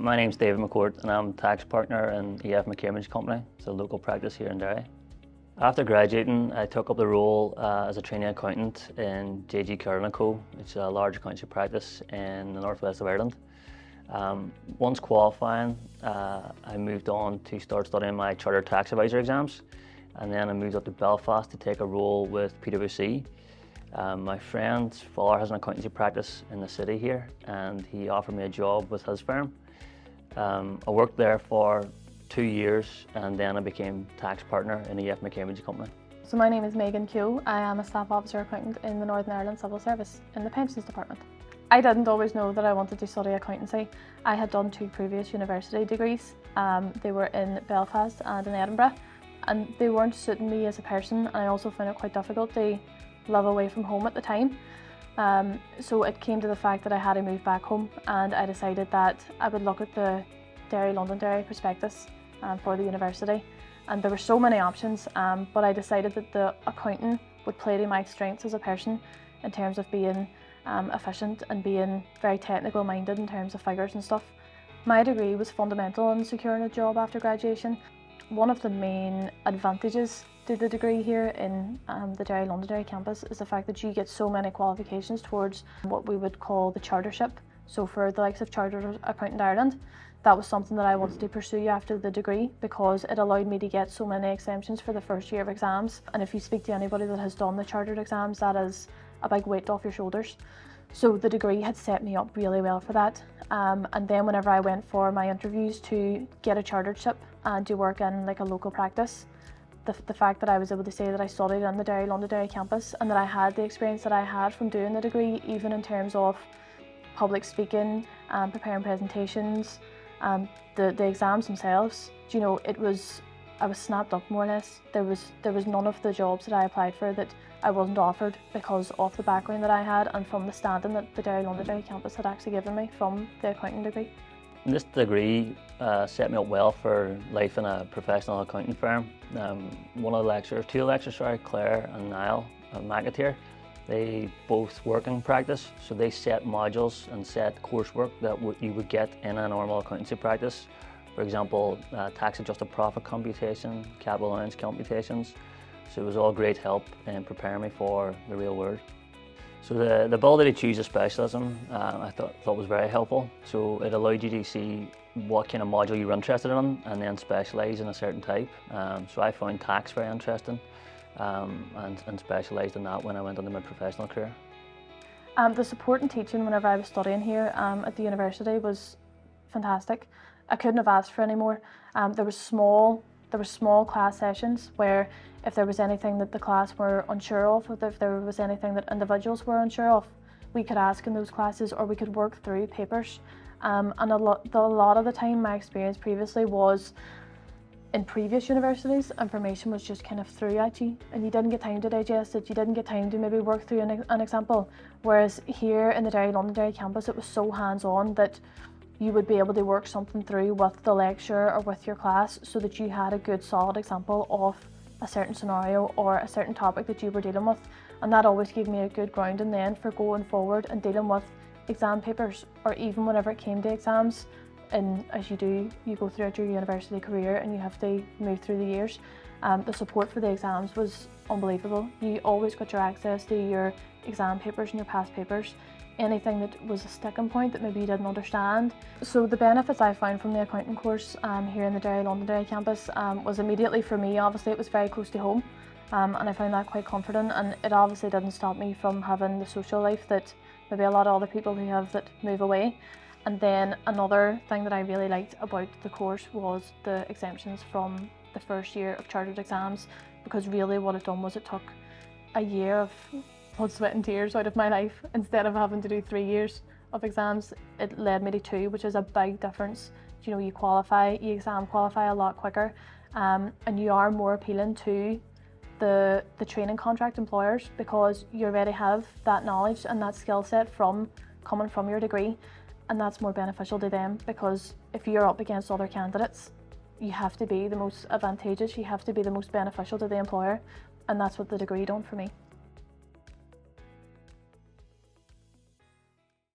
My name's David McCourt and I'm tax partner in EF McCambridge Company. It's a local practice here in Derry. After graduating, I took up the role as a trainee accountant in JG Curran & Co, which is a large accountancy practice in the northwest of Ireland. Once qualifying, I moved on to start studying my Chartered Tax Advisor exams, and then I moved up to Belfast to take a role with PwC. My friend's father has an accountancy practice in the city here, and he offered me a job with his firm. I worked there for 2 years, and then I became tax partner in EF McCambridge Company. So my name is Megan Keogh. I am a staff officer accountant in the Northern Ireland Civil Service in the Pensions Department. I didn't always know that I wanted to study accountancy. I had done 2 previous university degrees. They were in Belfast and in Edinburgh, and they weren't suiting me as a person, and I also found it quite difficult to live away from home at the time. So it came to the fact that I had to move back home, and I decided that I would look at the Londonderry prospectus for the university, and there were so many options, but I decided that the accounting would play to my strengths as a person in terms of being efficient and being very technical minded in terms of figures and stuff. My degree was fundamental in securing a job after graduation. One of the main advantages to the degree here in the Derry Londonderry campus is the fact that you get so many qualifications towards what we would call the chartership. So for the likes of Chartered Accountant Ireland, that was something that I wanted to pursue after the degree because it allowed me to get so many exemptions for the first year of exams. And if you speak to anybody that has done the chartered exams, that is a big weight off your shoulders. So the degree had set me up really well for that. And then whenever I went for my interviews to get a chartership and to work in like a local practice, the fact that I was able to say that I studied on the Derry Londonderry campus and that I had the experience that I had from doing the degree, even in terms of public speaking, preparing presentations, the exams themselves, you know, I was snapped up more or less. There was none of the jobs that I applied for that I wasn't offered because of the background that I had and from the standing that the Derry Londonderry campus had actually given me from the accounting degree. This degree set me up well for life in a professional accounting firm. Two of the lecturers, Claire and Niall McAteer, they both work in practice, so they set modules and set coursework that you would get in a normal accountancy practice. For example, tax adjusted profit computation, capital allowance computations. So it was all great help in preparing me for the real world. So the ability to choose a specialism I thought was very helpful. So it allowed you to see what kind of module you were interested in and then specialise in a certain type. So I found tax very interesting and specialised in that when I went into my professional career. The support and teaching whenever I was studying here at the university was fantastic. I couldn't have asked for any more. There were small class sessions where if there was anything that the class were unsure of, or if there was anything that individuals were unsure of, we could ask in those classes or we could work through papers. And a lot of the time my experience previously was in previous universities, information was just kind of through at you and you didn't get time to digest it, you didn't get time to maybe work through an example. Whereas here in the Derry Londonderry campus it was so hands-on that you would be able to work something through with the lecturer or with your class so that you had a good solid example of a certain scenario or a certain topic that you were dealing with, and that always gave me a good grounding then for going forward and dealing with exam papers, or even whenever it came to exams. And as you go throughout your university career and you have to move through the years, the support for the exams was unbelievable. You always got your access to your exam papers and your past papers, anything that was a sticking point that maybe you didn't understand. So the benefits I found from the accounting course here in the Derry Londonderry campus was immediately for me, obviously it was very close to home, and I found that quite comforting, and it obviously didn't stop me from having the social life that maybe a lot of other people who have that move away. And then another thing that I really liked about the course was the exemptions from the first year of chartered exams, because really what it done was it took a year of blood, sweat and tears out of my life. Instead of having to do 3 years of exams, it led me to 2, which is a big difference. You know, you exam qualify a lot quicker, and you are more appealing to the training contract employers because you already have that knowledge and that skill set coming from your degree, and that's more beneficial to them because if you're up against other candidates, you have to be the most advantageous, you have to be the most beneficial to the employer, and that's what the degree done for me.